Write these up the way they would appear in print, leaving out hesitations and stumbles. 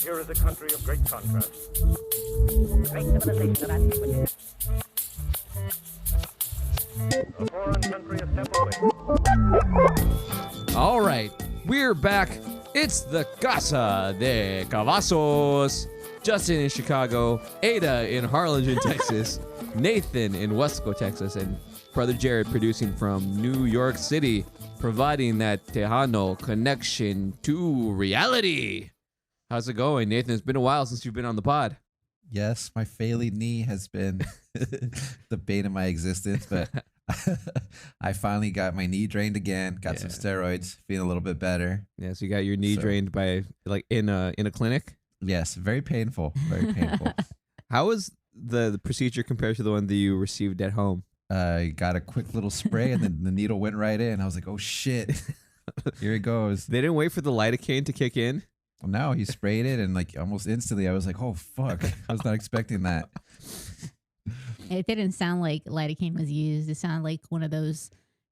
Here is a country of great contrast. Great civilization of antiquity. A foreign country assembling. All right, we're back. It's the Casa de Cavazos. Justin in Chicago, Ada in Harlingen, Texas, Nathan in Wesco, Texas, and Brother Jared producing from New York City, providing that Tejano connection to reality. How's it going, Nathan? It's been a while since you've been on the pod. Yes, my failing knee has been the bane of my existence, but I finally got my knee drained again, got some steroids, feeling a little bit better. Yeah, so you got your knee drained by like in a clinic? Yes, very painful, very painful. How was the procedure compared to the one that you received at home? I got a quick little spray and then the needle went right in. I was like, oh shit, here it goes. They didn't wait for the lidocaine to kick in? No, he sprayed it and like almost instantly I was like, oh fuck, I was not expecting that. It didn't sound like lidocaine was used. It sounded like one of those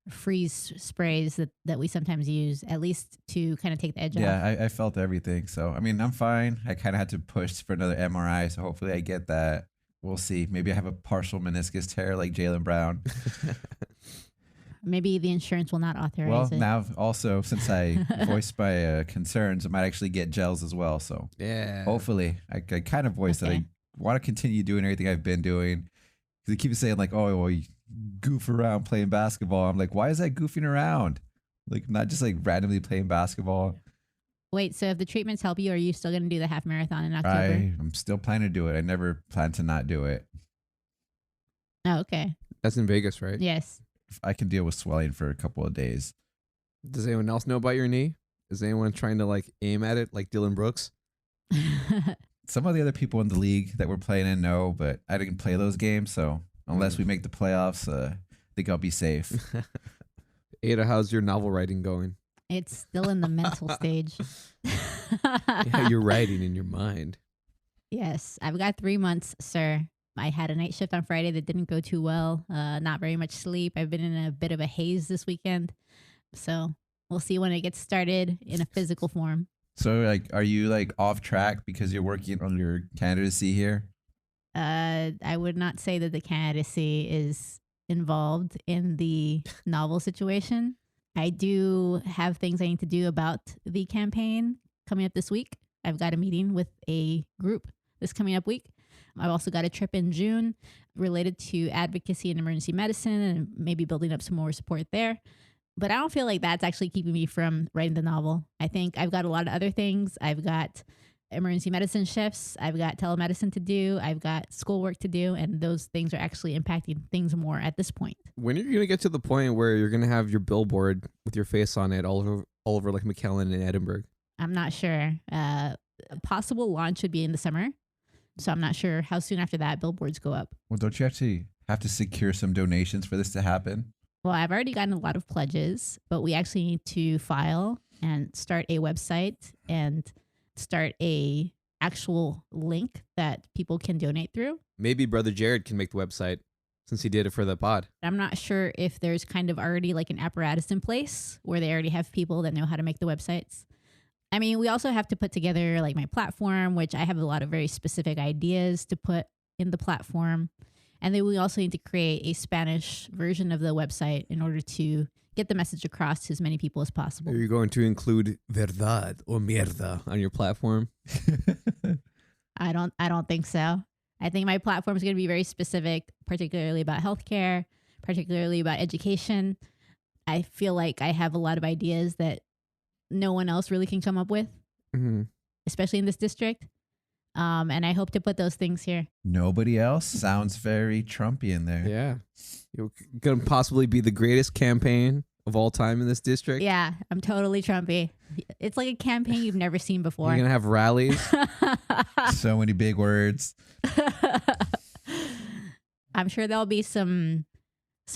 freeze sprays that we sometimes use, at least to kind of take the edge off. Yeah, I felt everything. So, I mean, I'm fine. I kind of had to push for another MRI. So hopefully I get that. We'll see. Maybe I have a partial meniscus tear like Jaylen Brown. Maybe the insurance will not authorize Well, it. now also, since I voiced my concerns, I might actually get gels as well. So Yeah. hopefully I kind of voiced that I want to continue doing everything I've been doing. Because they keep saying like, oh, well, you goof around playing basketball. I'm like, why is that goofing around? Like not just like randomly playing basketball. Wait, so if the treatments help you, are you still going to do the half marathon in October? I'm still planning to do it. I never plan to not do it. Oh, okay. That's in Vegas, right? Yes. If I can deal with swelling for a couple of days. Does anyone else know about your knee? Is anyone trying to like aim at it like Dylan Brooks? Some of the other people in the league that we're playing in know, but I didn't play those games. So unless we make the playoffs, I think I'll be safe. Ada, how's your novel writing going? It's still in the mental stage. Yeah, you're writing in your mind. Yes, I've got 3 months, sir. I had a night shift on Friday that didn't go too well. Not very much sleep. I've been in a bit of a haze this weekend. So we'll see when it gets started in a physical form. So like, are you like off track because you're working on your candidacy here? I would not say that the candidacy is involved in the novel situation. I do have things I need to do about the campaign coming up this week. I've got a meeting with a group this coming up week. I've also got a trip in June related to advocacy and emergency medicine and maybe building up some more support there. But I don't feel like that's actually keeping me from writing the novel. I think I've got a lot of other things. I've got emergency medicine shifts. I've got telemedicine to do. I've got schoolwork to do. And those things are actually impacting things more at this point. When are you going to get to the point where you're going to have your billboard with your face on it all over like McKellen and Edinburgh? I'm not sure. A possible launch would be in the summer. So I'm not sure how soon after that billboards go up. Well, don't you actually have to secure some donations for this to happen? Well, I've already gotten a lot of pledges, but we actually need to file and start a website and start a actual link that people can donate through. Maybe Brother Jared can make the website since he did it for the pod. I'm not sure if there's kind of already like an apparatus in place where they already have people that know how to make the websites. I mean, we also have to put together like my platform, which I have a lot of very specific ideas to put in the platform. And then we also need to create a Spanish version of the website in order to get the message across to as many people as possible. Are you going to include verdad or mierda on your platform? I don't think so. I think my platform is going to be very specific, particularly about healthcare, particularly about education. I feel like I have a lot of ideas that no one else really can come up with, especially in this district. And I hope to put those things here. Nobody else? Sounds very Trumpy in there. Yeah. You're going to possibly be the greatest campaign of all time in this district. Yeah, I'm totally Trumpy. It's like a campaign you've never seen before. You're going to have rallies. So many big words. I'm sure there'll be some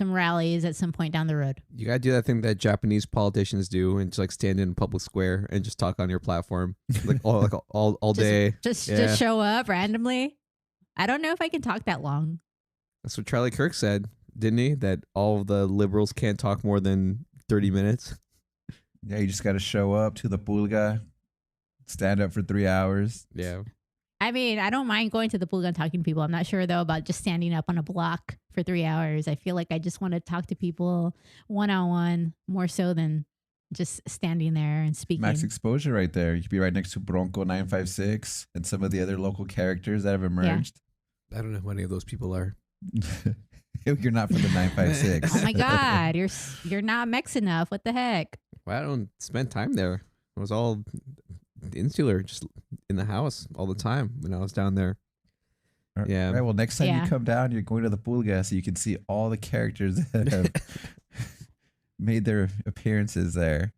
rallies at some point down the road. You got to do that thing that Japanese politicians do and just like stand in a public square and just talk on your platform like all day. Just show up randomly. I don't know if I can talk that long. That's what Charlie Kirk said, didn't he? That all of the liberals can't talk more than 30 minutes. Yeah, you just got to show up to the pulga, stand up for 3 hours. Yeah. I mean, I don't mind going to the pool and talking to people. I'm not sure though about just standing up on a block for 3 hours. I feel like I just want to talk to people one-on-one more so than just standing there and speaking. Max exposure right there. You could be right next to Bronco 956 and some of the other local characters that have emerged. I don't know who any of those people are. You're not from the 956. Oh my God, you're not Mex enough. What the heck? Well, I don't spend time there. I was all insular, just in the house all the time when I was down there. Yeah. Right. Well, next time Yeah. you come down, you're going to the Pulga so you can see all the characters that have made their appearances there.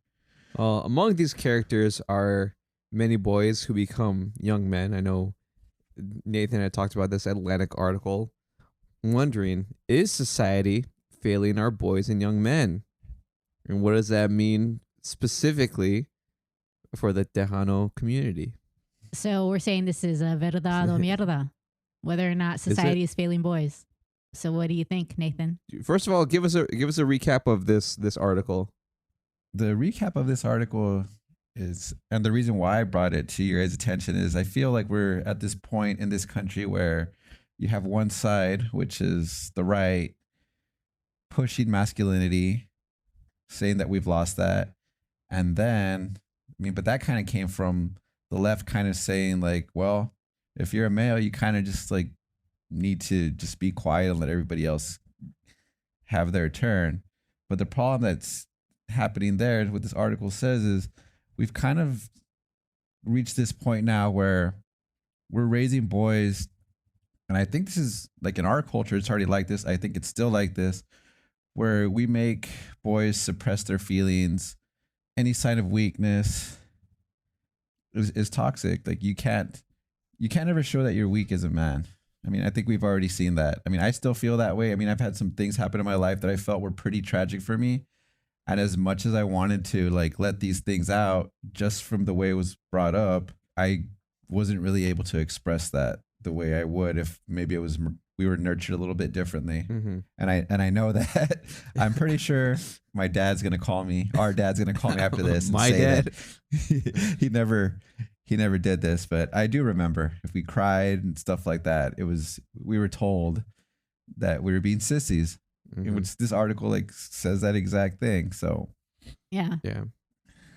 Among these characters are many boys who become young men. I know Nathan had talked about this Atlantic article. Wondering, is society failing our boys and young men? And what does that mean specifically for the Tejano community? So we're saying this is a verdad o mierda, whether or not society is failing boys. So what do you think, Nathan? First of all, give us a recap of this article. The recap of this article is, and the reason why I brought it to your guys' attention is I feel like we're at this point in this country where you have one side, which is the right, pushing masculinity, saying that we've lost that. And then, I mean, but that kind of came from the left kind of saying like, well, if you're a male, you kind of just like need to just be quiet and let everybody else have their turn. But the problem that's happening there, what this article says is we've kind of reached this point now where we're raising boys. And I think this is like in our culture, it's already like this. I think it's still like this, where we make boys suppress their feelings. Any sign of weakness is toxic. Like you can't ever show that you're weak as a man. I mean, I think we've already seen that. I mean, I still feel that way. I mean, I've had some things happen in my life that I felt were pretty tragic for me. And as much as I wanted to like let these things out just from the way it was brought up, I wasn't really able to express that the way I would if maybe we were nurtured a little bit differently. Mm-hmm. And I know that I'm pretty sure my dad's gonna call me. Our dad's gonna call me after this. And My say dad? that he never did this, but I do remember if we cried and stuff like that, we were told that we were being sissies. Mm-hmm. Which this article like says that exact thing. So Yeah. Yeah.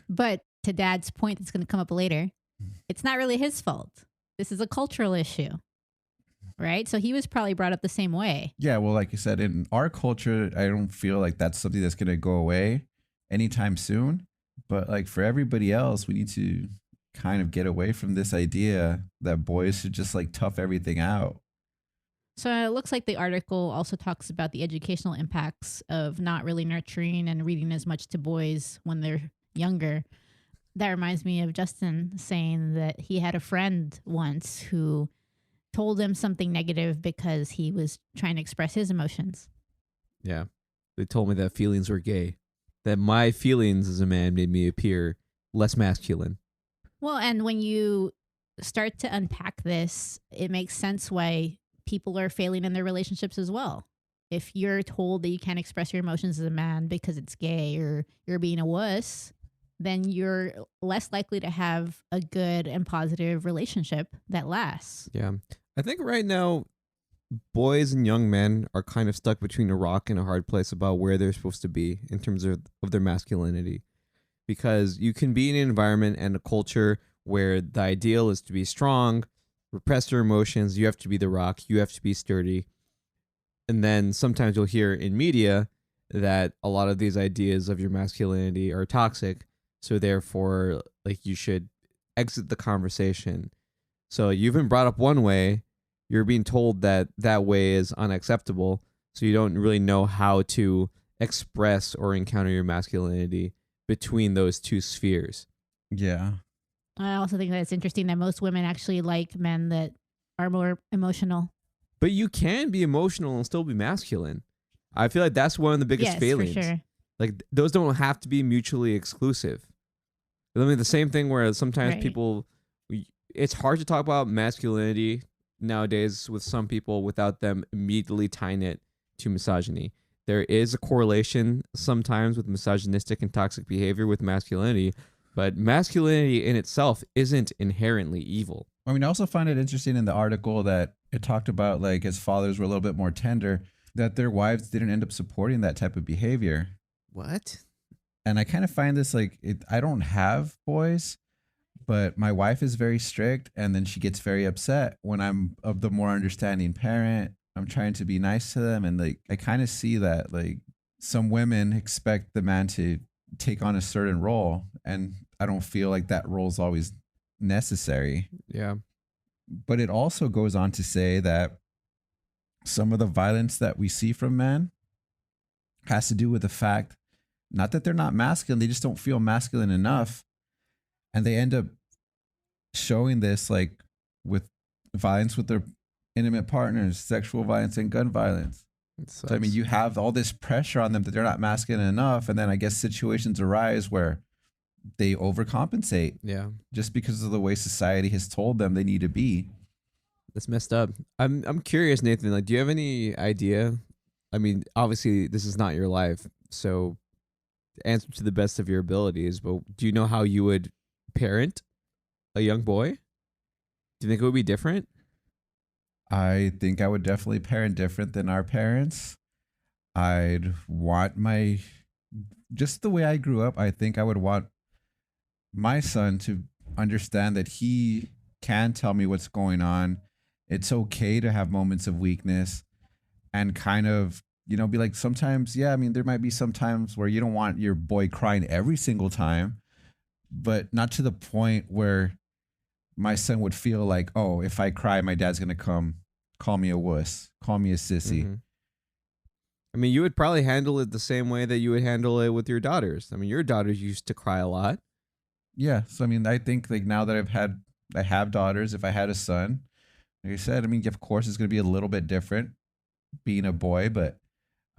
But to Dad's point that's going to come up later, it's not really his fault. This is a cultural issue, right? So he was probably brought up the same way. yeah, well, like you said, in our culture, I don't feel like that's something that's gonna go away anytime soon. But like for everybody else, we need to kind of get away from this idea that boys should just like tough everything out. So it looks like the article also talks about the educational impacts of not really nurturing and reading as much to boys when they're younger. That reminds me of Justin saying that he had a friend once who told him something negative because he was trying to express his emotions. Yeah. They told me that feelings were gay. That my feelings as a man made me appear less masculine. Well, and when you start to unpack this, it makes sense why people are failing in their relationships as well. If you're told that you can't express your emotions as a man because it's gay or you're being a wuss, then you're less likely to have a good and positive relationship that lasts. Yeah. I think right now, boys and young men are kind of stuck between a rock and a hard place about where they're supposed to be in terms of their masculinity. Because you can be in an environment and a culture where the ideal is to be strong, repress your emotions, you have to be the rock, you have to be sturdy. And then sometimes you'll hear in media that a lot of these ideas of your masculinity are toxic. So therefore, like, you should exit the conversation. So you've been brought up one way, you're being told that that way is unacceptable. So you don't really know how to express or encounter your masculinity between those two spheres. Yeah. I also think that it's interesting that most women actually like men that are more emotional. But you can be emotional and still be masculine. I feel like that's one of the biggest Yes, failings. for sure. Like, those don't have to be mutually exclusive. I mean, the same thing where sometimes Right. people, it's hard to talk about masculinity nowadays with some people without them immediately tying it to misogyny. There is a correlation sometimes with misogynistic and toxic behavior with masculinity, But masculinity in itself isn't inherently evil. I mean, I also find it interesting in the article that it talked about, like, as fathers were a little bit more tender, that their wives didn't end up supporting that type of behavior. What? And I kind of find this like, I don't have boys, but my wife is very strict, and then she gets very upset when I'm of the more understanding parent. I'm trying to be nice to them, and like I kind of see that like some women expect the man to take on a certain role, and I don't feel like that role is always necessary. Yeah. But it also goes on to say that some of the violence that we see from men has to do with the fact, not that they're not masculine, they just don't feel masculine enough. And they end up showing this like with violence with their intimate partners, sexual violence and gun violence. So, I mean, you have all this pressure on them that they're not masculine enough. And then I guess situations arise where they overcompensate. Yeah. Just because of the way society has told them they need to be. That's messed up. I'm curious, Nathan, like, do you have any idea? I mean, obviously this is not your life, so answer to the best of your abilities, but do you know how you would parent a young boy? Do you think it would be different? I think I would definitely parent different than our parents. I'd want just the way I grew up, I think I would want my son to understand that he can tell me what's going on. It's okay to have moments of weakness and kind of, be like, sometimes, yeah, I mean, there might be some times where you don't want your boy crying every single time, but not to the point where my son would feel like, oh, if I cry, my dad's going to come call me a wuss, call me a sissy. Mm-hmm. I mean, you would probably handle it the same way that you would handle it with your daughters. I mean, your daughters used to cry a lot. Yeah. So, I mean, I think like now that I have daughters, if I had a son, like I said, I mean, of course it's going to be a little bit different being a boy, but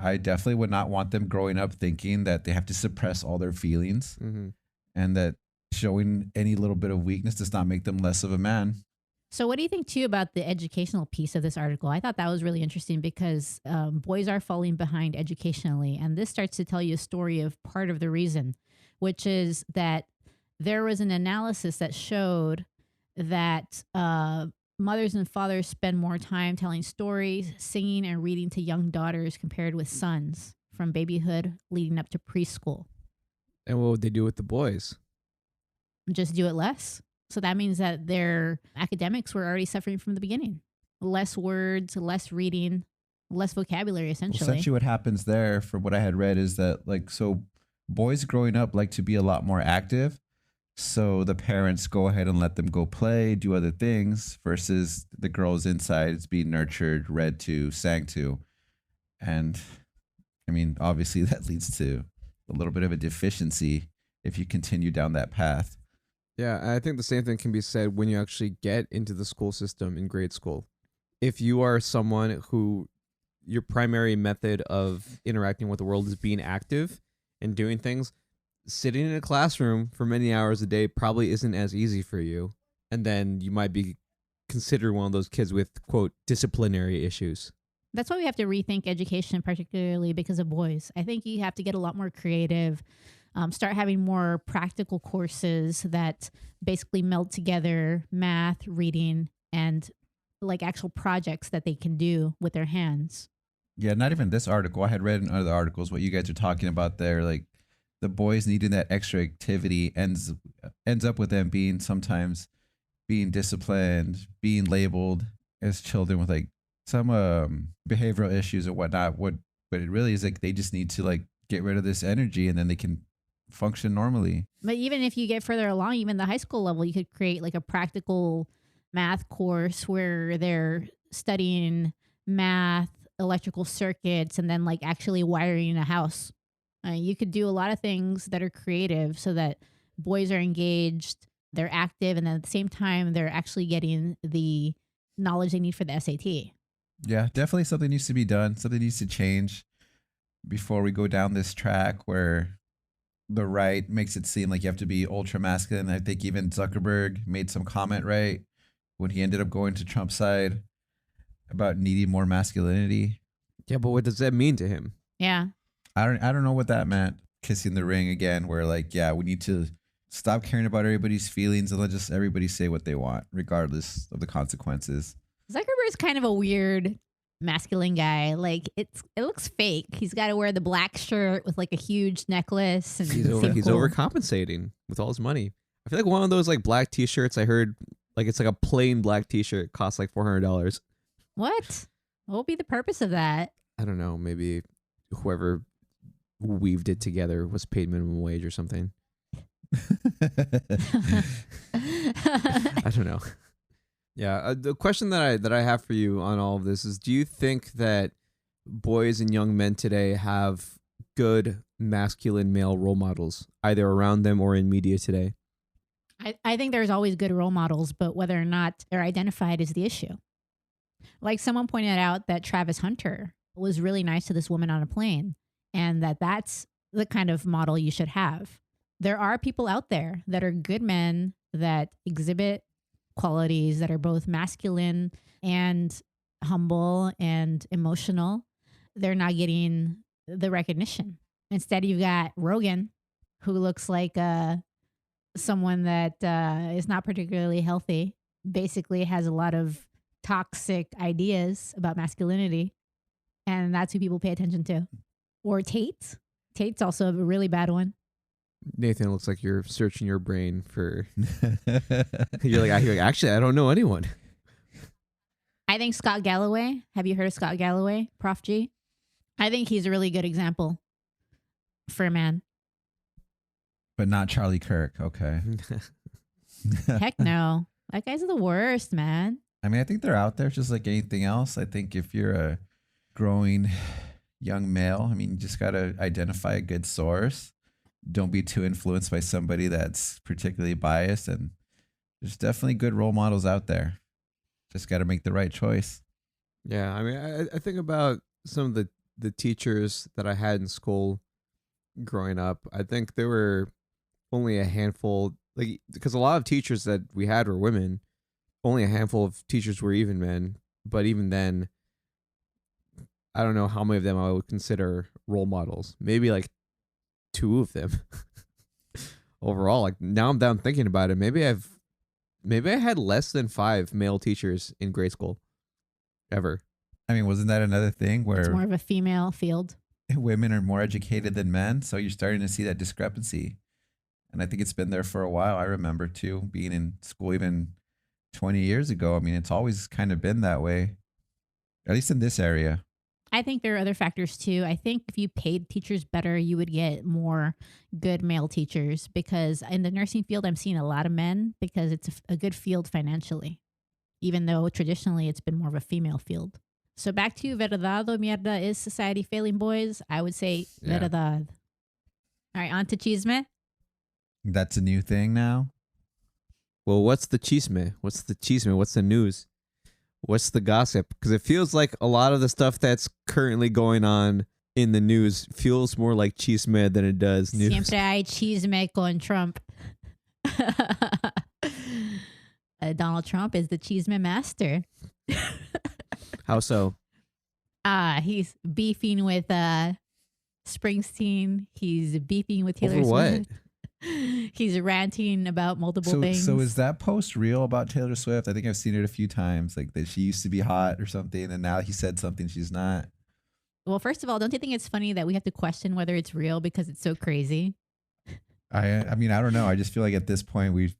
I definitely would not want them growing up thinking that they have to suppress all their feelings, and that showing any little bit of weakness does not make them less of a man. So what do you think too about the educational piece of this article? I thought that was really interesting because boys are falling behind educationally. And this starts to tell you a story of part of the reason, which is that there was an analysis that showed that mothers and fathers spend more time telling stories, singing, and reading to young daughters compared with sons from babyhood leading up to preschool. And what would they do with the boys? Just do it less. So that means that their academics were already suffering from the beginning. Less words, less reading, less vocabulary, essentially. Well, essentially what happens there, from what I had read, is that like, so boys growing up like to be a lot more active. So the parents go ahead and let them go play, do other things, versus the girls inside is being nurtured, read to, sang to. And I mean, obviously that leads to a little bit of a deficiency if you continue down that path. Yeah, I think the same thing can be said when you actually get into the school system in grade school. If you are someone who your primary method of interacting with the world is being active and doing things, sitting in a classroom for many hours a day probably isn't as easy for you. And then you might be considered one of those kids with, quote, disciplinary issues. That's why we have to rethink education, particularly because of boys. I think you have to get a lot more creative. Start having more practical courses that basically meld together math, reading, and like actual projects that they can do with their hands. Yeah, not even this article. I had read in other articles what you guys are talking about there. Like the boys needing that extra activity ends up with them sometimes being disciplined, being labeled as children with like some behavioral issues or whatnot. But it really is like they just need to like get rid of this energy, and then they can function normally. But even if you get further along, even the high school level, you could create like a practical math course where they're studying math, electrical circuits, and then like actually wiring a house. You could do a lot of things that are creative so that boys are engaged, they're active, and at the same time, they're actually getting the knowledge they need for the SAT. Yeah, definitely something needs to be done. Something needs to change before we go down this track where the right makes it seem like you have to be ultra masculine. I think even Zuckerberg made some comment, right, when he ended up going to Trump's side about needing more masculinity. Yeah, but what does that mean to him? Yeah. I don't know what that meant. Kissing the ring again, where like, yeah, we need to Stop caring about everybody's feelings and let just everybody say what they want, regardless of the consequences. Zuckerberg's kind of a weird masculine guy. Like it looks fake. He's got to wear the black shirt with like a huge necklace, and He's seem cool. overcompensating with all his money. I feel like one of those like black T-shirts I heard, like it's like a plain black T-shirt costs like $400. What? What will be the purpose of that? I don't know. Maybe whoever weaved it together was paid minimum wage or something. I don't know. Yeah, the question that I have for you on all of this is: do you think that boys and young men today have good masculine male role models, either around them or in media today? I think there's always good role models, but whether or not they're identified is the issue. Like someone pointed out that Travis Hunter was really nice to this woman on a plane, and that's the kind of model you should have. There are people out there that are good men that exhibit qualities that are both masculine and humble and emotional. They're not getting the recognition. Instead, you've got Rogan, who looks like someone that is not particularly healthy, basically has a lot of toxic ideas about masculinity, and that's who people pay attention to. Or Tate. Tate's also a really bad one. Nathan, looks like you're searching your brain for. You're like, actually, I don't know anyone. I think Scott Galloway. Have you heard of Scott Galloway, Prof G? I think he's a really good example for a man. But not Charlie Kirk. Okay. Heck no. That guy's the worst, man. I mean, I think they're out there just like anything else. I think if you're a growing young male, I mean, you just got to identify a good source. Don't be too influenced by somebody that's particularly biased. And there's definitely good role models out there. Just got to make the right choice. Yeah, I mean, I think about some of the teachers that I had in school growing up. I think there were only a handful, like, because a lot of teachers that we had were women. Only a handful of teachers were even men. But even then, I don't know how many of them I would consider role models. Maybe like 2 of them overall. Like now I'm down thinking about it. Maybe I had less than 5 male teachers in grade school ever. I mean, wasn't that another thing where It's more of a female field. women are more educated than men? So you're starting to see that discrepancy. And I think it's been there for a while. I remember too, being in school even 20 years ago. I mean, it's always kind of been that way, at least in this area. I think there are other factors too. I think if you paid teachers better, you would get more good male teachers, because in the nursing field, I'm seeing a lot of men because it's a good field financially, even though traditionally it's been more of a female field. So back to verdad o mierda, is society failing, boys? I would say Yeah. verdad. All right, on to chisme. That's a new thing now. Well, what's the chisme? What's the chisme? What's the news? What's the gossip? Because it feels like a lot of the stuff that's currently going on in the news feels more like chisme than it does news. Siempre hay chisme con Trump. Donald Trump is the chisme master. How so? He's beefing with Springsteen. He's beefing with Taylor Over what? Swift. He's ranting about multiple things. So is that post real about Taylor Swift? I think I've seen it a few times, like that she used to be hot or something, and now he said something she's not. Well, first of all, don't you think it's funny that we have to question whether it's real because it's so crazy? I mean, I don't know. I just feel like at this point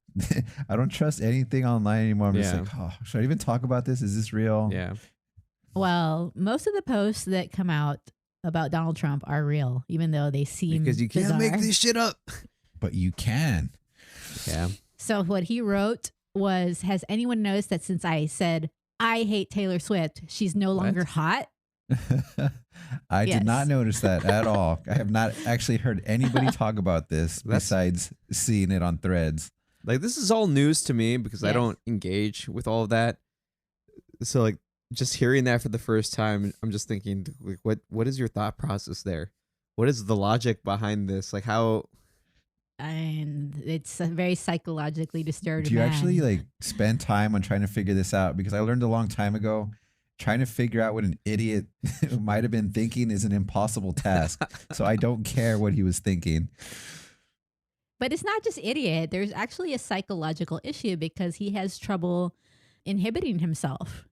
I don't trust anything online anymore. I'm just Yeah. like, oh, should I even talk about this? Is this real? Yeah. Well, most of the posts that come out about Donald Trump are real, even though they seem Because you can't make bizarre. this shit up. But you can. Yeah. So what he wrote was, has anyone noticed that since I said, I hate Taylor Swift, she's no longer hot? I Yes. did not notice that at all. I have not actually heard anybody talk about this besides seeing it on threads. Like, this is all news to me because I Yes. don't engage with all of that. So, like, just hearing that for the first time, I'm just thinking, like, what is your thought process there? What is the logic behind this? Like, how... And it's a very psychologically disturbed Do you man. actually like spend time on trying to figure this out? Because I learned a long time ago, trying to figure out what an idiot might have been thinking is an impossible task. So I don't care what he was thinking. But it's not just idiot. There's actually a psychological issue because he has trouble inhibiting himself.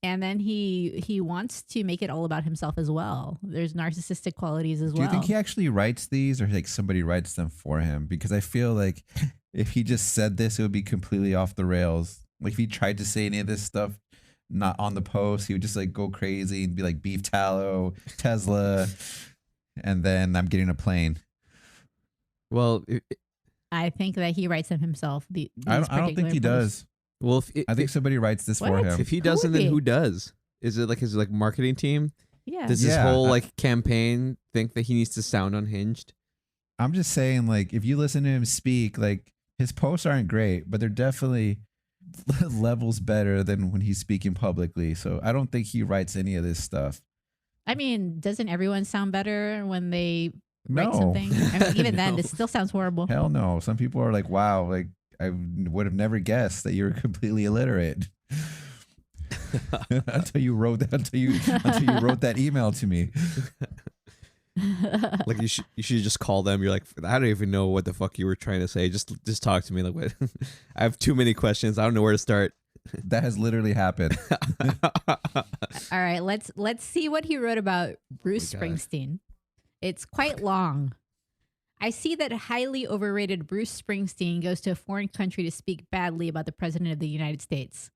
And then he wants to make it all about himself as well. There's narcissistic qualities as Do well. you think he actually writes these, or like somebody writes them for him? Because I feel like if he just said this, it would be completely off the rails. Like if he tried to say any of this stuff not on the post, he would just like go crazy and be like beef tallow, Tesla, and then I'm getting a plane. Well, I think that he writes them himself. I don't think he does. well, I think somebody writes this for What? him. if he Who doesn't, would then be? who does? Is it like his like marketing team? Yeah. Does this Yeah, whole like campaign think that he needs to sound unhinged? I'm just saying, like, if you listen to him speak, like his posts aren't great, but they're definitely levels better than when he's speaking publicly. So I don't think he writes any of this stuff. I mean, doesn't everyone sound better when they write No. something? I mean, even then, No. this still sounds horrible. Hell no. Some people are like, wow, like I would have never guessed that you're completely illiterate. until you wrote that email to me. Like you should just call them. You're like, I don't even know what the fuck you were trying to say. Just talk to me. Like, what? I have too many questions. I don't know where to start. That has literally happened. All right, let's see what he wrote about Bruce Oh my God. Springsteen. It's quite long. I see that highly overrated Bruce Springsteen goes to a foreign country to speak badly about the president of the United States.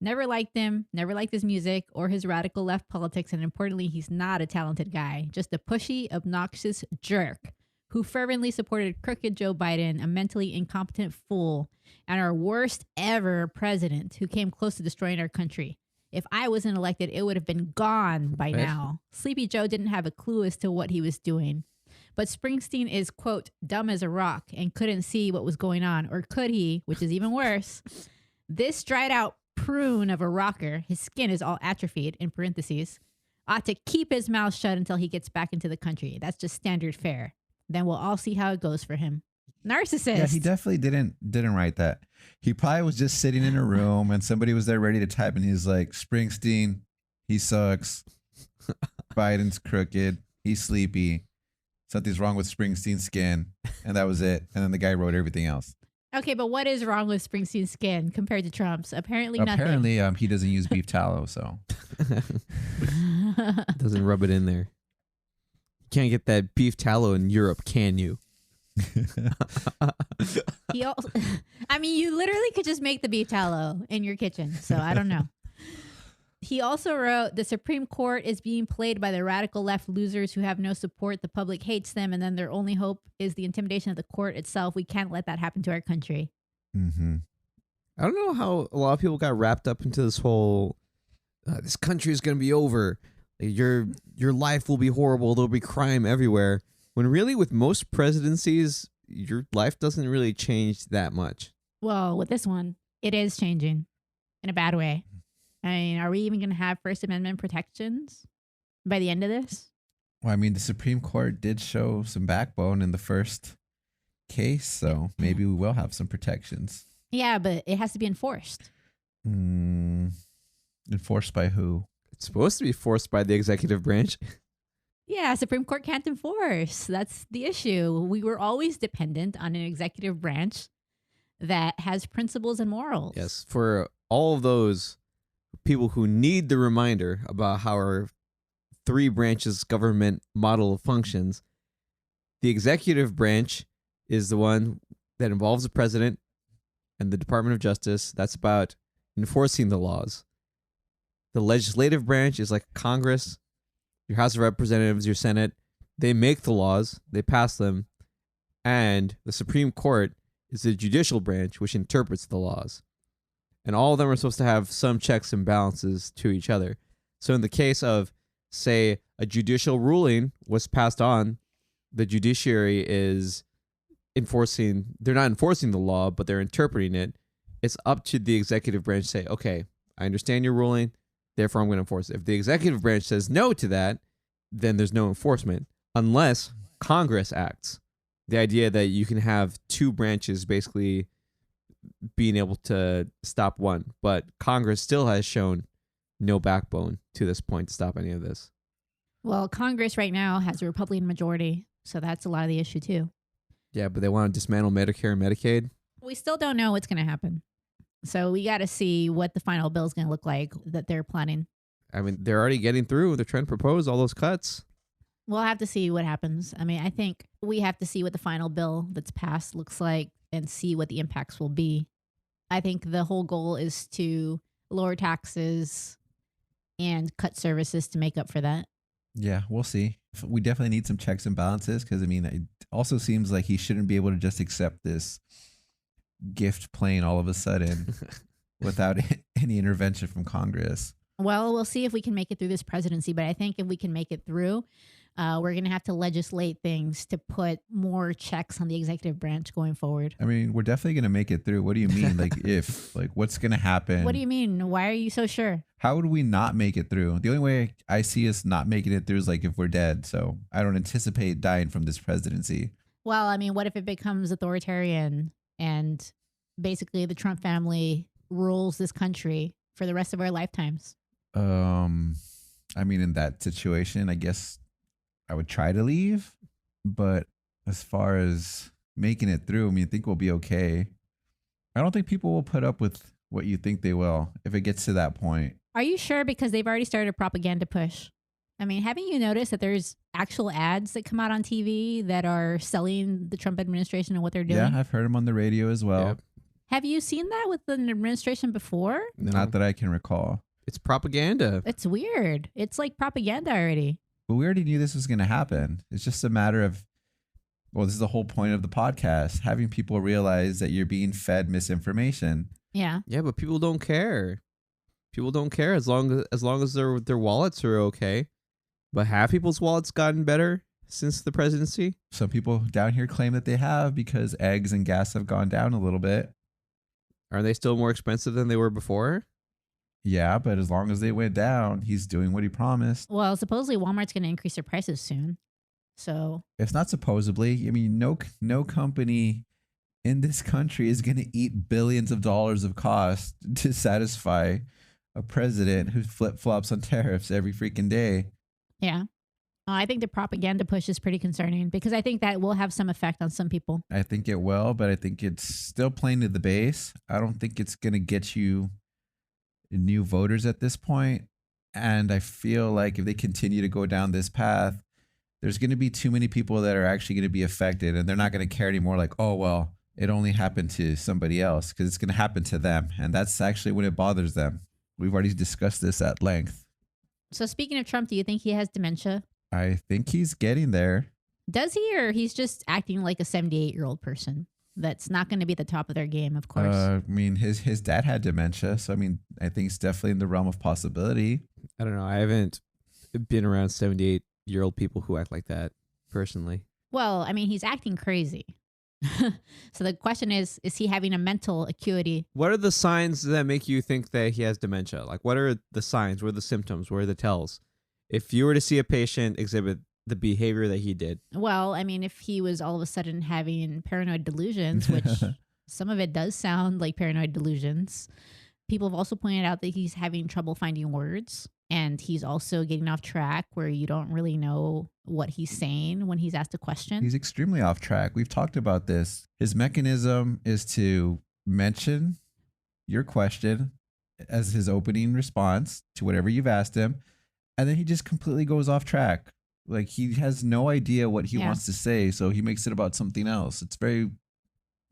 Never liked him, never liked his music or his radical left politics, and importantly, he's not a talented guy, just a pushy, obnoxious jerk who fervently supported crooked Joe Biden, a mentally incompetent fool, and our worst ever president who came close to destroying our country. If I wasn't elected, it would have been gone by Right. now. Sleepy Joe didn't have a clue as to what he was doing. But Springsteen is, quote, dumb as a rock and couldn't see what was going on. Or could he, which is even worse? This dried out prune of a rocker, his skin is all atrophied, in parentheses, ought to keep his mouth shut until he gets back into the country. That's just standard fare. Then we'll all see how it goes for him. Narcissist. Yeah, he definitely didn't write that. He probably was just sitting in a room and somebody was there ready to type and he's like, Springsteen, he sucks. Biden's crooked. He's sleepy. Something's wrong with Springsteen's skin. And that was it. And then the guy wrote everything else. Okay, but what is wrong with Springsteen's skin compared to Trump's? Apparently nothing. Apparently, he doesn't use beef tallow, so. Doesn't rub it in there. You can't get that beef tallow in Europe, can you? He also, I mean, you literally could just make the beef tallow in your kitchen. So I don't know. He also wrote, the Supreme Court is being played by the radical left losers who have no support. The public hates them. And then their only hope is the intimidation of the court itself. We can't let that happen to our country. Mm-hmm. I don't know how a lot of people got wrapped up into this whole this country is going to be over. Like, your life will be horrible. There'll be crime everywhere. When really with most presidencies, your life doesn't really change that much. Well, with this one, it is changing in a bad way. I mean, are we even going to have First Amendment protections by the end of this? Well, I mean, the Supreme Court did show some backbone in the first case, so maybe we will have some protections. Yeah, but it has to be enforced. Enforced by who? It's supposed to be forced by the executive branch. Yeah, Supreme Court can't enforce. That's the issue. We were always dependent on an executive branch that has principles and morals. Yes, for all of those people who need the reminder about how our three branches government model functions, the executive branch is the one that involves the president and the Department of Justice. That's about enforcing the laws. The legislative branch is like Congress, your House of Representatives, your Senate. They make the laws, they pass them, and the Supreme Court is the judicial branch, which interprets the laws. And all of them are supposed to have some checks and balances to each other. So in the case of, say, a judicial ruling was passed on, the judiciary is they're not enforcing the law, but they're interpreting it. It's up to the executive branch to say, okay, I understand your ruling, therefore I'm going to enforce it. If the executive branch says no to that, then there's no enforcement unless Congress acts. The idea that you can have two branches basically being able to stop one, but Congress still has shown no backbone to this point to stop any of this. Well, Congress right now has a Republican majority, so that's a lot of the issue too. Yeah, but they want to dismantle Medicare and Medicaid. We still don't know what's going to happen. So we got to see what the final bill is going to look like that they're planning. I mean, they're already getting through. They're trying to propose all those cuts. We'll have to see what happens. I mean, I think we have to see what the final bill that's passed looks like and see what the impacts will be. I think the whole goal is to lower taxes and cut services to make up for that. Yeah, we'll see. We definitely need some checks and balances because, I mean, it also seems like he shouldn't be able to just accept this gift plane all of a sudden without any intervention from Congress. Well, we'll see if we can make it through this presidency. But I think if we can make it through, we're going to have to legislate things to put more checks on the executive branch going forward. I mean, we're definitely going to make it through. What do you mean? Like what's going to happen? What do you mean? Why are you so sure? How would we not make it through? The only way I see us not making it through is like if we're dead. So I don't anticipate dying from this presidency. Well, I mean, what if it becomes authoritarian and basically the Trump family rules this country for the rest of our lifetimes? I mean, in that situation, I guess I would try to leave. But as far as making it through, I mean, I think we'll be okay. I don't think people will put up with what you think they will if it gets to that point. Are you sure? Because they've already started a propaganda push. I mean, haven't you noticed that there's actual ads that come out on TV that are selling the Trump administration and what they're doing? Yeah, I've heard them on the radio as well. Yep. Have you seen that with the administration before? Not that I can recall. It's propaganda. It's weird. It's like propaganda already. But we already knew this was going to happen. It's just a matter of, well, this is the whole point of the podcast, having people realize that you're being fed misinformation. Yeah. Yeah, but people don't care. People don't care as long as their wallets are okay. But have people's wallets gotten better since the presidency? Some people down here claim that they have because eggs and gas have gone down a little bit. Are they still more expensive than they were before? Yeah, but as long as they went down, he's doing what he promised. Well, supposedly Walmart's going to increase their prices soon. So It's not supposedly. I mean, no company in this country is going to eat billions of dollars of cost to satisfy a president who flip-flops on tariffs every freaking day. yeah. I think the propaganda push is pretty concerning because I think that will have some effect on some people. I think it will, but I think it's still playing to the base. I don't think it's going to get you new voters at this point. And I feel like if they continue to go down this path, there's going to be too many people that are actually going to be affected, and they're not going to care anymore. Like, oh, well, it only happened to somebody else, because it's going to happen to them. And that's actually when it bothers them. We've already discussed this at length. So speaking of Trump, do you think he has dementia? I think he's getting there. Does he, or he's just acting like a 78-year-old person that's not going to be at the top of their game, of course? I mean, his dad had dementia. So, I mean, I think it's definitely in the realm of possibility. I don't know. I haven't been around 78-year-old people who act like that personally. Well, I mean, he's acting crazy. So the question is he having a mental acuity? What are the signs that make you think that he has dementia? Like, what are the signs? What are the symptoms? What are the tells? If you were to see a patient exhibit the behavior that he did. Well, I mean, if he was all of a sudden having paranoid delusions, which some of it does sound like paranoid delusions. People have also pointed out that he's having trouble finding words, and he's also getting off track where you don't really know what he's saying when he's asked a question. He's extremely off track. We've talked about this. His mechanism is to mention your question as his opening response to whatever you've asked him, and then he just completely goes off track. Like, he has no idea what he wants to say, so he makes it about something else. It's very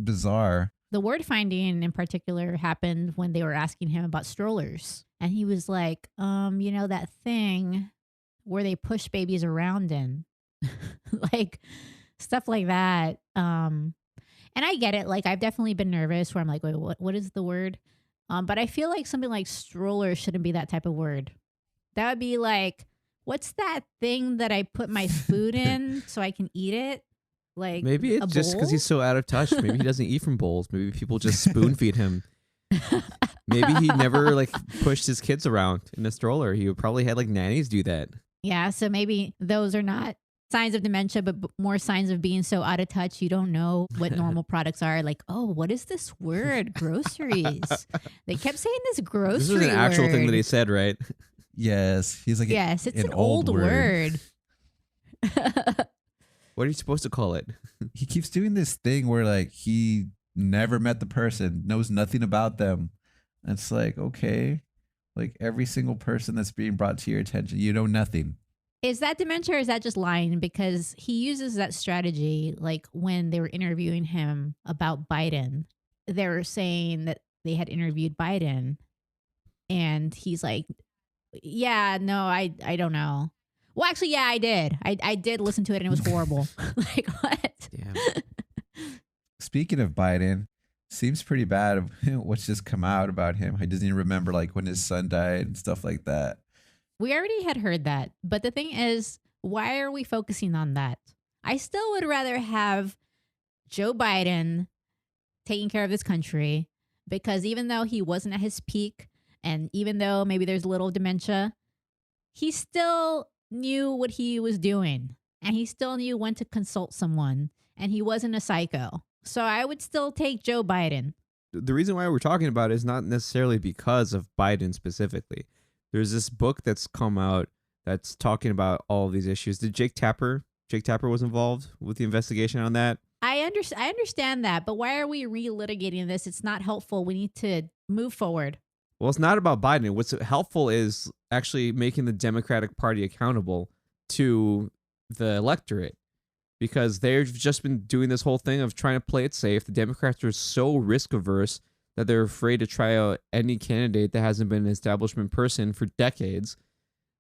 bizarre. The word finding in particular happened when they were asking him about strollers. And he was like, you know, that thing where they push babies around in. Like, stuff like that. And I get it. Like, I've definitely been nervous where I'm like, wait, what is the word? But I feel like something like stroller shouldn't be that type of word. That would be like, what's that thing that I put my food in so I can eat it? Like, maybe it's just because he's so out of touch. Maybe he doesn't eat from bowls. Maybe people just spoon feed him. Maybe he never like pushed his kids around in a stroller. He would probably had like nannies do that. Yeah, so maybe those are not signs of dementia, but more signs of being so out of touch you don't know what normal products are. Like, oh, what is this word? Groceries. They kept saying this grocery This is an actual thing word. that he said, right? Yes. He's like, Yes, it's an old word. What are you supposed to call it? He keeps doing this thing where like he never met the person, knows nothing about them. And it's like, okay, like every single person that's being brought to your attention, you know nothing. Is that dementia or is that just lying? Because he uses that strategy, like when they were interviewing him about Biden, they were saying that they had interviewed Biden, and he's like, "Yeah, no, I don't know." Well, actually, yeah, I did. I did listen to it, and it was horrible. Like what? Yeah. Speaking of Biden, seems pretty bad of what's just come out about him. He doesn't even remember like when his son died and stuff like that. We already had heard that, but the thing is, why are we focusing on that? I still would rather have Joe Biden taking care of this country, because even though he wasn't at his peak, and even though maybe there's a little dementia, he still knew what he was doing, and he still knew when to consult someone, and he wasn't a psycho. So I would still take Joe Biden. The reason why we're talking about it is not necessarily because of Biden specifically. There's this book that's come out that's talking about all of these issues. Jake Tapper was involved with the investigation on that. I understand that, but why are we relitigating this? It's not helpful. We need to move forward. Well, it's not about Biden. What's helpful is actually making the Democratic Party accountable to the electorate, because they've just been doing this whole thing of trying to play it safe. The Democrats are so risk averse that they're afraid to try out any candidate that hasn't been an establishment person for decades.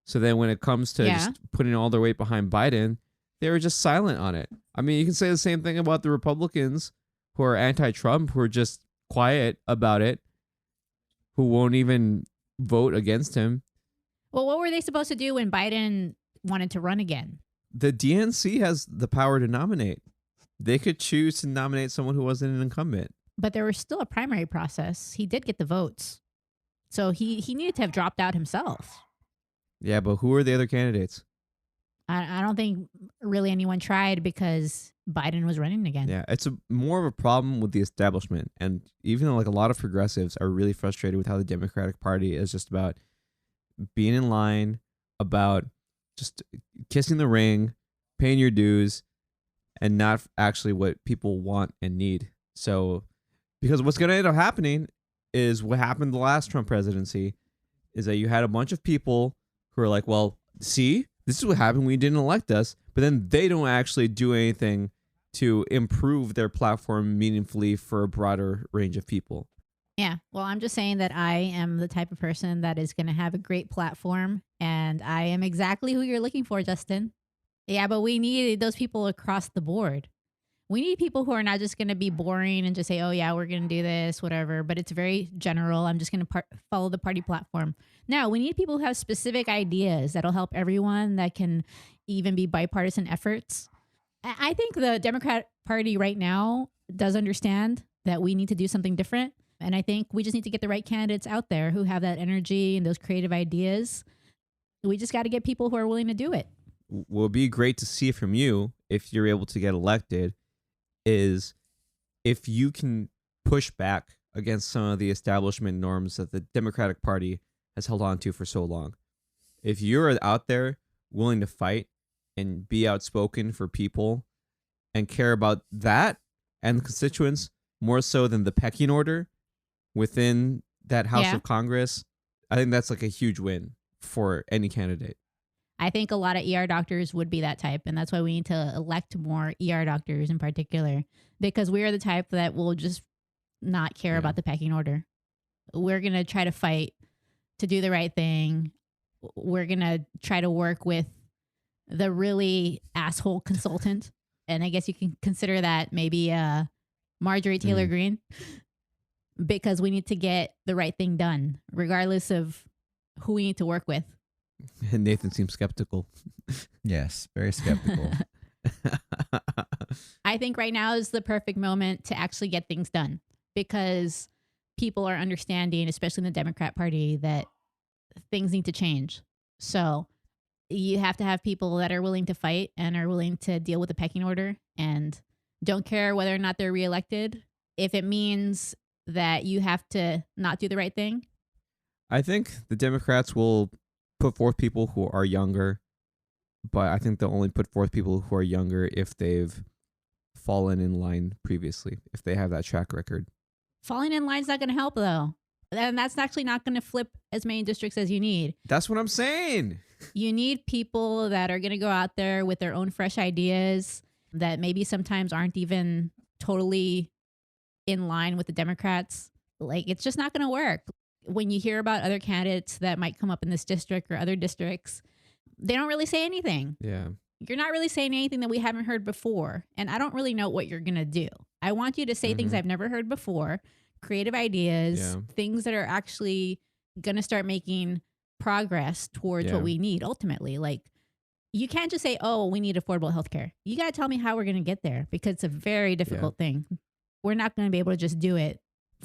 So then when it comes to just putting all their weight behind Biden, they were just silent on it. I mean, you can say the same thing about the Republicans who are anti-Trump, who are just quiet about it, who won't even vote against him. Well, what were they supposed to do when Biden wanted to run again? The DNC has the power to nominate. They could choose to nominate someone who wasn't an incumbent. But there was still a primary process. He did get the votes. So he needed to have dropped out himself. Yeah, but who are the other candidates? I don't think really anyone tried because Biden was running again. Yeah, it's more of a problem with the establishment. And even though like a lot of progressives are really frustrated with how the Democratic Party is just about being in line, about just kissing the ring, paying your dues, and not actually what people want and need. So, because what's going to end up happening is what happened the last Trump presidency, is that you had a bunch of people who are like, well, see, this is what happened when you didn't elect us. But then they don't actually do anything to improve their platform meaningfully for a broader range of people. Yeah. Well, I'm just saying that I am the type of person that is going to have a great platform, and I am exactly who you're looking for, Justin. Yeah, but we need those people across the board. We need people who are not just going to be boring and just say, oh, yeah, we're going to do this, whatever. But it's very general. I'm just going to follow the party platform. No, we need people who have specific ideas that'll help everyone, that can even be bipartisan efforts. I think the Democrat Party right now does understand that we need to do something different. And I think we just need to get the right candidates out there who have that energy and those creative ideas. We just got to get people who are willing to do it. What would be great to see from you, if you're able to get elected, is if you can push back against some of the establishment norms that the Democratic Party has held on to for so long. If you're out there willing to fight and be outspoken for people and care about that and the constituents more so than the pecking order within that House of Congress, I think that's like a huge win for any candidate. I think a lot of ER doctors would be that type. And that's why we need to elect more ER doctors in particular, because we are the type that will just not care about the pecking order. We're going to try to fight to do the right thing. We're going to try to work with the really asshole consultant. And I guess you can consider that maybe Marjorie Taylor Greene, because we need to get the right thing done, regardless of who we need to work with. And Nathan seems skeptical. Yes, very skeptical. I think right now is the perfect moment to actually get things done, because people are understanding, especially in the Democrat Party, that things need to change. So you have to have people that are willing to fight and are willing to deal with the pecking order and don't care whether or not they're reelected. If it means that you have to not do the right thing. I think the Democrats will put forth people who are younger, but I think they'll only put forth people who are younger if they've fallen in line previously, if they have that track record. Falling in line's not going to help though. And that's actually not going to flip as many districts as you need. That's what I'm saying. You need people that are going to go out there with their own fresh ideas that maybe sometimes aren't even totally in line with the Democrats. Like, it's just not going to work. When you hear about other candidates that might come up in this district or other districts, they don't really say anything. Yeah. You're not really saying anything that we haven't heard before. And I don't really know what you're going to do. I want you to say things I've never heard before, creative ideas, things that are actually going to start making progress towards what we need ultimately. Like, you can't just say, oh, we need affordable healthcare. You got to tell me how we're going to get there, because it's a very difficult thing. We're not going to be able to just do it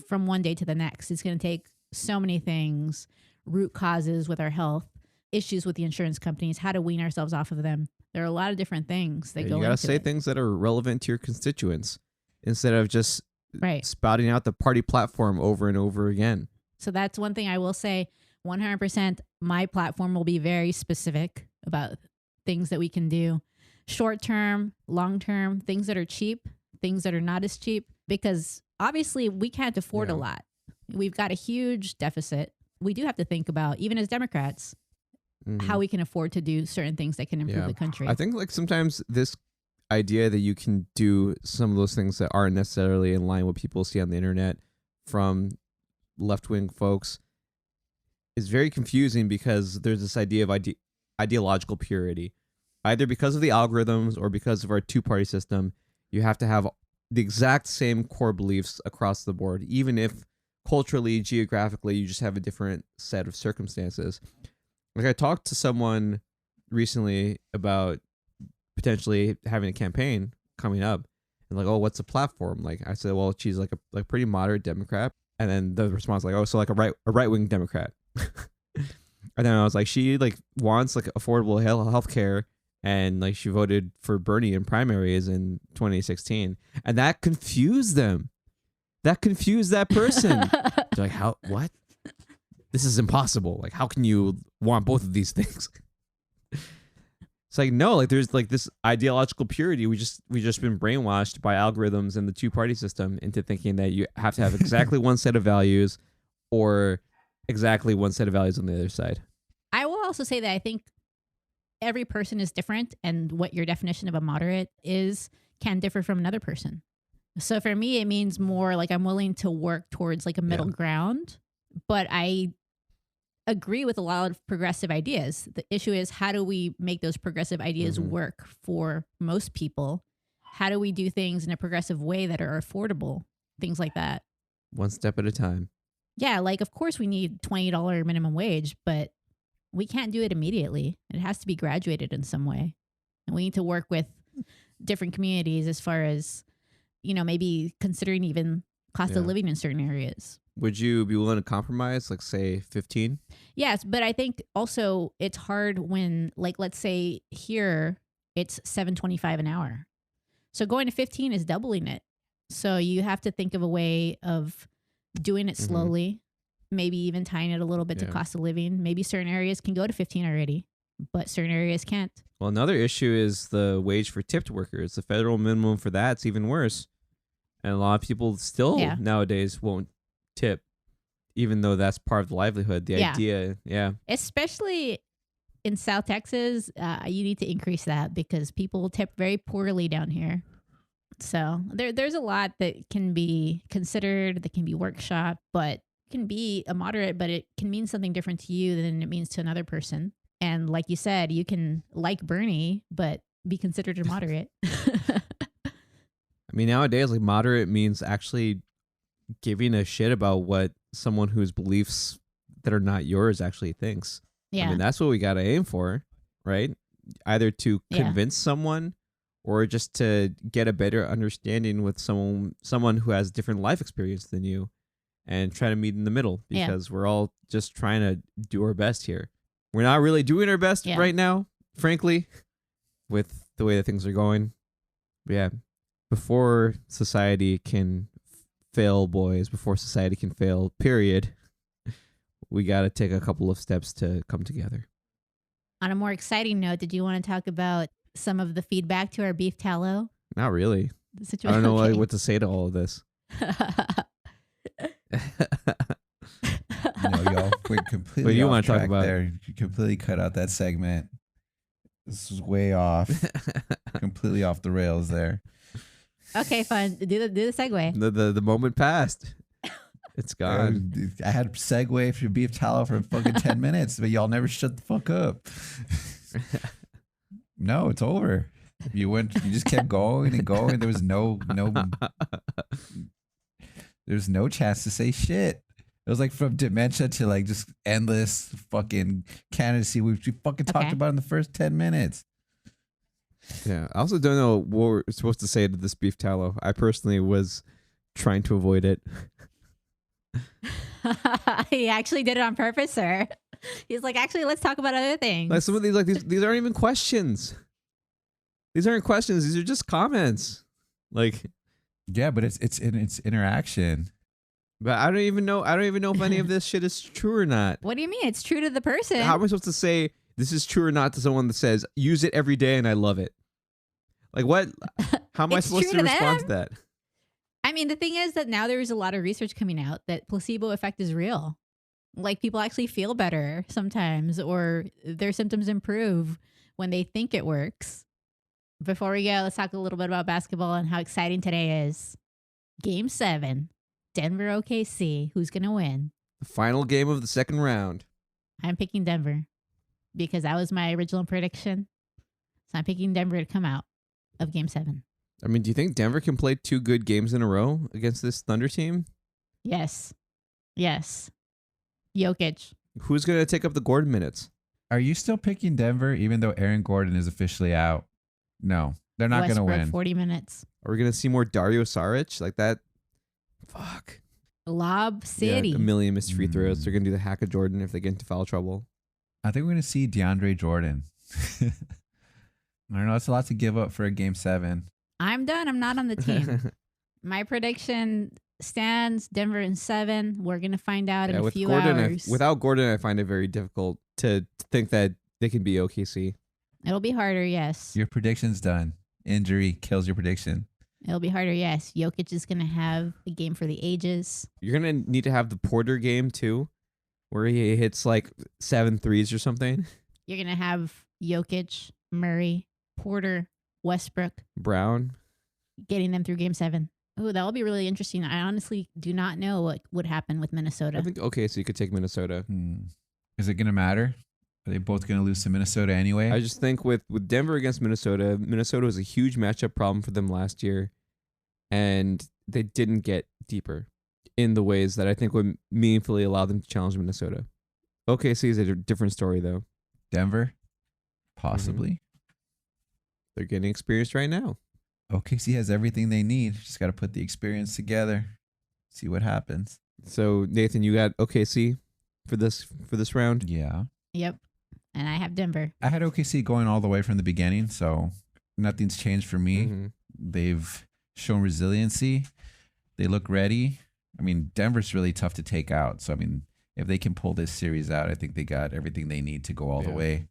from one day to the next. It's going to take so many things, root causes with our health, issues with the insurance companies, how to wean ourselves off of them. There are a lot of different things that go into it. You got to say things that are relevant to your constituents instead of just right. spouting out the party platform over and over again. So that's one thing I will say. 100% my platform will be very specific about things that we can do. Short term, long term, things that are cheap, things that are not as cheap, because obviously we can't afford a lot. We've got a huge deficit. We do have to think about, even as Democrats, how we can afford to do certain things that can improve the country. I think like sometimes this idea that you can do some of those things that aren't necessarily in line with what people see on the internet from left-wing folks is very confusing, because there's this idea of ideological purity. Either because of the algorithms or because of our two-party system, you have to have the exact same core beliefs across the board, even if culturally, geographically, you just have a different set of circumstances. Like, I talked to someone recently about potentially having a campaign coming up, and like, oh, what's the platform? Like, I said, well, she's like a pretty moderate Democrat, and then the response like, oh, so like a right wing Democrat. And then I was like, she like wants like affordable health care, and like she voted for Bernie in primaries in 2016, and that confused them. That confused that person. They're like, how? What? This is impossible. Like, how can you want both of these things? It's like, no, like there's like this ideological purity. We just been brainwashed by algorithms and the two-party system into thinking that you have to have exactly one set of values or exactly one set of values on the other side. I will also say that I think every person is different, and what your definition of a moderate is can differ from another person. So for me, it means more like I'm willing to work towards like a middle ground, but I agree with a lot of progressive ideas. The issue is, how do we make those progressive ideas work for most people? How do we do things in a progressive way that are affordable? Things like that. One step at a time. Yeah, like, of course we need $20 minimum wage, but we can't do it immediately. It has to be graduated in some way. And we need to work with different communities as far as, you know, maybe considering even cost of living in certain areas. Would you be willing to compromise, like say 15? Yes, but I think also it's hard when, like, let's say here it's $7.25 an hour. So going to 15 is doubling it. So you have to think of a way of doing it slowly, maybe even tying it a little bit to cost of living. Maybe certain areas can go to 15 already, but certain areas can't. Well, another issue is the wage for tipped workers. The federal minimum for that's even worse. And a lot of people still nowadays won't tip, even though that's part of the livelihood. The idea, especially in South Texas, you need to increase that because people tip very poorly down here. So there's a lot that can be considered, that can be workshopped, but can be a moderate, but it can mean something different to you than it means to another person. And like you said, you can like Bernie, but be considered a moderate. I mean, nowadays, like moderate means actually giving a shit about what someone whose beliefs that are not yours actually thinks. Yeah. I mean, that's what we got to aim for, right? Either to convince someone or just to get a better understanding with someone who has different life experience than you, and try to meet in the middle, because we're all just trying to do our best here. We're not really doing our best right now, frankly, with the way that things are going. But yeah, before society can fail, boys, before society can fail, period, we got to take a couple of steps to come together. On a more exciting note, did you want to talk about some of the feedback to our beef tallow Not really. situation? I don't know Okay. what to say to all of this. No, y'all went completely What do you off wanna talk track about? there. You completely cut out that segment. This is way off. Completely off the rails there. Okay, fine. Do the segue. The moment passed. It's gone. I had segue for beef tallow for fucking 10 minutes, but y'all never shut the fuck up. No, it's over. You just kept going and going. There was there's no chance to say shit. It was like from dementia to like just endless fucking candidacy, which we fucking talked about in the first 10 minutes. Yeah. I also don't know what we're supposed to say to this beef tallow. I personally was trying to avoid it. He actually did it on purpose, sir. He's like, actually, let's talk about other things. Like some of these aren't even questions. These aren't questions. These are just comments. Like, Yeah, but it's interaction. but I don't even know if any of this shit is true or not. What do you mean? It's true to the person. How am I supposed to say this is true or not to someone that says use it every day and I love it? Like what? How am I It's supposed true to to respond them. to that? I mean, the thing is that now there is a lot of research coming out that placebo effect is real. Like people actually feel better sometimes, or their symptoms improve when they think it works. Before we go, let's talk a little bit about basketball and how exciting today is. Game 7, Denver OKC. Who's going to win? The final game of the second round. I'm picking Denver because that was my original prediction. So I'm picking Denver to come out of Game 7. I mean, do you think Denver can play 2 good games in a row against this Thunder team? Yes. Yes. Jokic. Who's going to take up the Gordon minutes? Are you still picking Denver even though Aaron Gordon is officially out? No, they're not going to Westbrook, win. 40 minutes. Are we going to see more Dario Saric like that? Fuck. Lob City. Yeah, a million missed free throws. They're going to do the hack of Jordan if they get into foul trouble. I think we're going to see DeAndre Jordan. I don't know. It's a lot to give up for a game 7. I'm done. I'm not on the team. My prediction stands Denver in 7. We're going to find out in a few hours. Without Gordon, I find it very difficult to think that they can be OKC. It'll be harder, yes. Your prediction's done. Injury kills your prediction. It'll be harder, yes. Jokic is going to have a game for the ages. You're going to need to have the Porter game too, where he hits like 7 threes or something. You're going to have Jokic, Murray, Porter, Westbrook Brown. getting them through Game 7. Oh, that'll be really interesting. I honestly do not know what would happen with Minnesota. I think OKC could take Minnesota. Is it going to matter? Are they both going to lose to Minnesota anyway? I just think with Denver against Minnesota, Minnesota was a huge matchup problem for them last year, and they didn't get deeper in the ways that I think would meaningfully allow them to challenge Minnesota. OKC is a different story, though. Denver? Possibly. They're getting experience right now. OKC has everything they need. Just got to put the experience together. See what happens. So Nathan, you got OKC for this round. Yeah. Yep. And I have Denver. I had OKC going all the way from the beginning, so nothing's changed for me. Mhm. They've shown resiliency. They look ready. I mean, Denver's really tough to take out. So, I mean, if they can pull this series out, I think they got everything they need to go all the Yeah. way.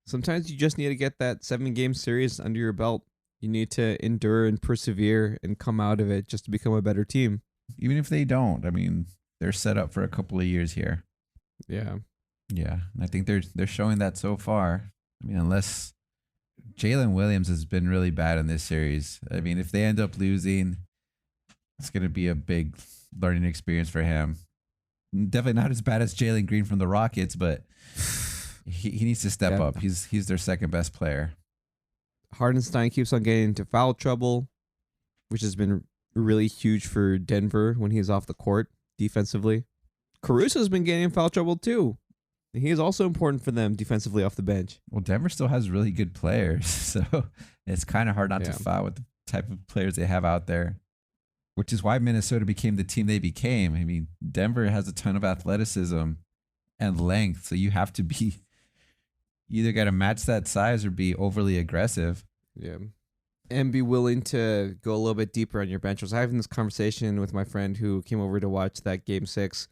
Sometimes you just need to get that 7-game series under your belt. You need to endure and persevere and come out of it just to become a better team. Even if they don't, I mean, they're set up for a couple of years here. Yeah. Yeah, and I think they're showing that so far. I mean, unless Jalen Williams has been really bad in this series. I mean, if they end up losing, it's going to be a big learning experience for him. Definitely not as bad as Jalen Green from the Rockets, but he needs to step up. He's their second best player. Hardenstein keeps on getting into foul trouble, which has been really huge for Denver when he's off the court defensively. Caruso's been getting in foul trouble too. He is also important for them defensively off the bench. Well, Denver still has really good players, so it's kind of hard not to Yeah. foul with the type of players they have out there, which is why Minnesota became the team they became. I mean, Denver has a ton of athleticism and length, so you have to be either got to match that size or be overly aggressive. Yeah. And be willing to go a little bit deeper on your bench. I was having this conversation with my friend who came over to watch that Game 6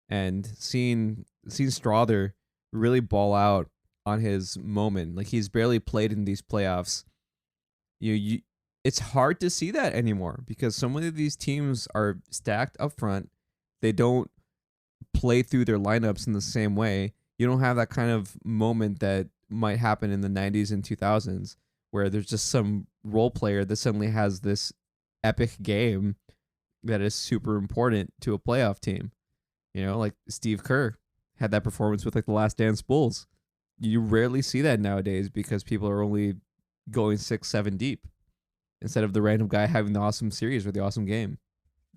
and seeing Strother really ball out on his moment. Like, he's barely played in these playoffs. It's hard to see that anymore because so many of these teams are stacked up front. They don't play through their lineups in the same way. You don't have that kind of moment that might happen in the 90s and 2000s where there's just some role player that suddenly has this epic game that is super important to a playoff team. You know, like Steve Kerr had that performance with like the Last Dance Bulls. You rarely see that nowadays because people are only going 6-7 deep instead of the random guy having the awesome series or the awesome game.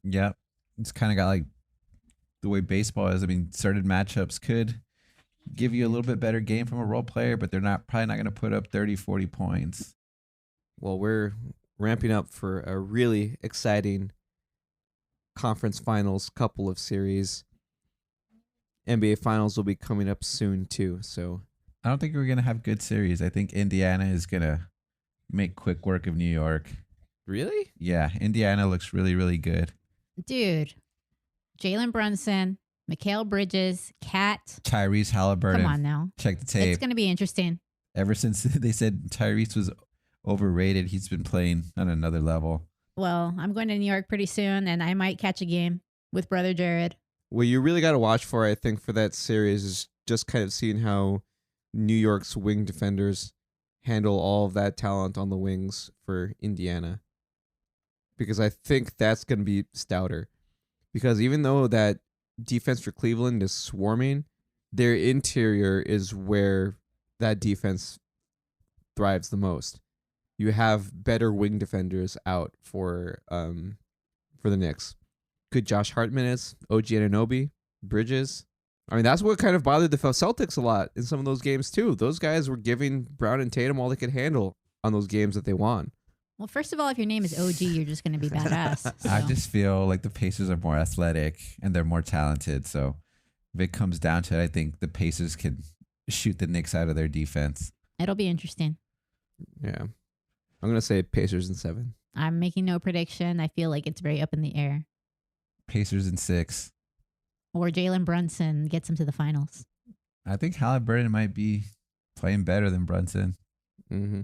Yeah. It's kind of got like the way baseball is. I mean, certain matchups could give you a little bit better game from a role player, but they're probably not going to put up 30, 40 points. Well, we're ramping up for a really exciting conference finals couple of series. NBA finals will be coming up soon too. So I don't think we're going to have good series. I think Indiana is going to make quick work of New York. really? Yeah, Indiana looks really, really good. Dude, Jalen Brunson, Mikal Bridges, Kat. Tyrese Halliburton. Come on now. Check the tape. It's going to be interesting. Ever since they said Tyrese was overrated, he's been playing on another level. Well, I'm going to New York pretty soon, and I might catch a game with Brother Jared. What you really got to watch for, I think, for that series is just kind of seeing how New York's wing defenders handle all of that talent on the wings for Indiana. Because I think that's going to be stouter. Because even though that defense for Cleveland is swarming, their interior is where that defense thrives the most. You have better wing defenders out for the Knicks. Good Josh Hart minutes, OG Anunoby, Bridges. I mean, that's what kind of bothered the Celtics a lot in some of those games too. Those guys were giving Brown and Tatum all they could handle on those games that they won. Well, first of all, if your name is OG, you're just going to be badass. So. I just feel like the Pacers are more athletic and they're more talented. So if it comes down to it, I think the Pacers could shoot the Knicks out of their defense. It'll be interesting. Yeah. I'm going to say Pacers in 7. I'm making no prediction. I feel like it's very up in the air. Pacers in 6. Or Jalen Brunson gets him to the finals. I think Halliburton might be playing better than Brunson. Mm-hmm.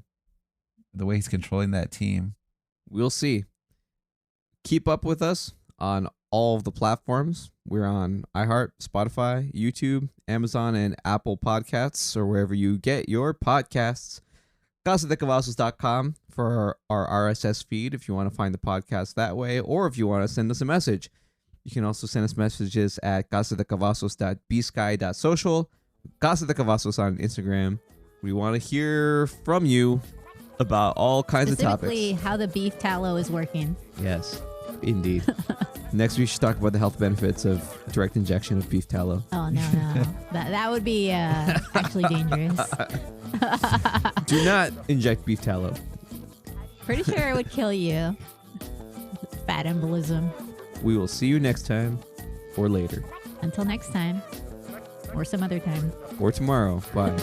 The way he's controlling that team. We'll see. Keep up with us on all of the platforms. We're on iHeart, Spotify, YouTube, Amazon, and Apple Podcasts, or wherever you get your podcasts. CasaDeCavazos.com for our RSS feed if you want to find the podcast that way, or if you want to send us a message. You can also send us messages at casadecavazos.bsky.social, Casa de Cavazos on Instagram. We want to hear from you about all kinds of topics. Specifically, how the beef tallow is working. Yes, indeed. Next, we should talk about the health benefits of direct injection of beef tallow. Oh, no. that would be actually dangerous. Do not inject beef tallow. Pretty sure it would kill you. Fat embolism. We will see you next time or later. Until next time. Or some other time. Or tomorrow. Bye.